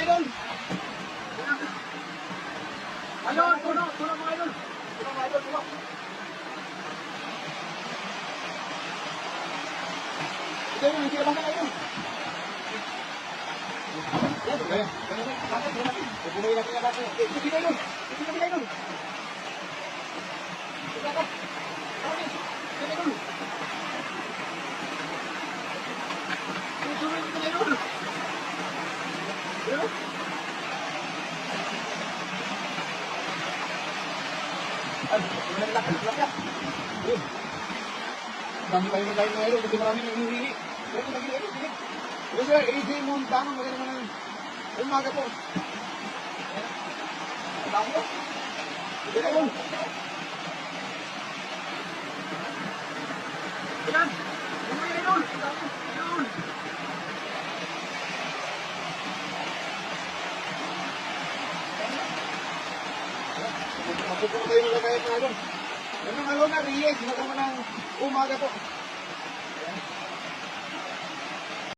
idol. Ayun, puno mga idol. Puno mga idol, puno. Ito yun, hindi naman na idol. Ayan, bakit? Pupunoy natin yung bakit. Ito kita idol. Ito kita idol. Ito kita. Ito idol. Dami kayo nagkain ng aero kasi marami nang hinihili. Pero nag-aero, sige. Pero sir, AJ Montano, maganda naman ang umaga po. Ang dami po. Sige na yun. Yan. Yung mga idol. Yun. Mapupunta tayo nagkakayat ng idol. Yan ang alona, Reyes, maganda ng umaga po.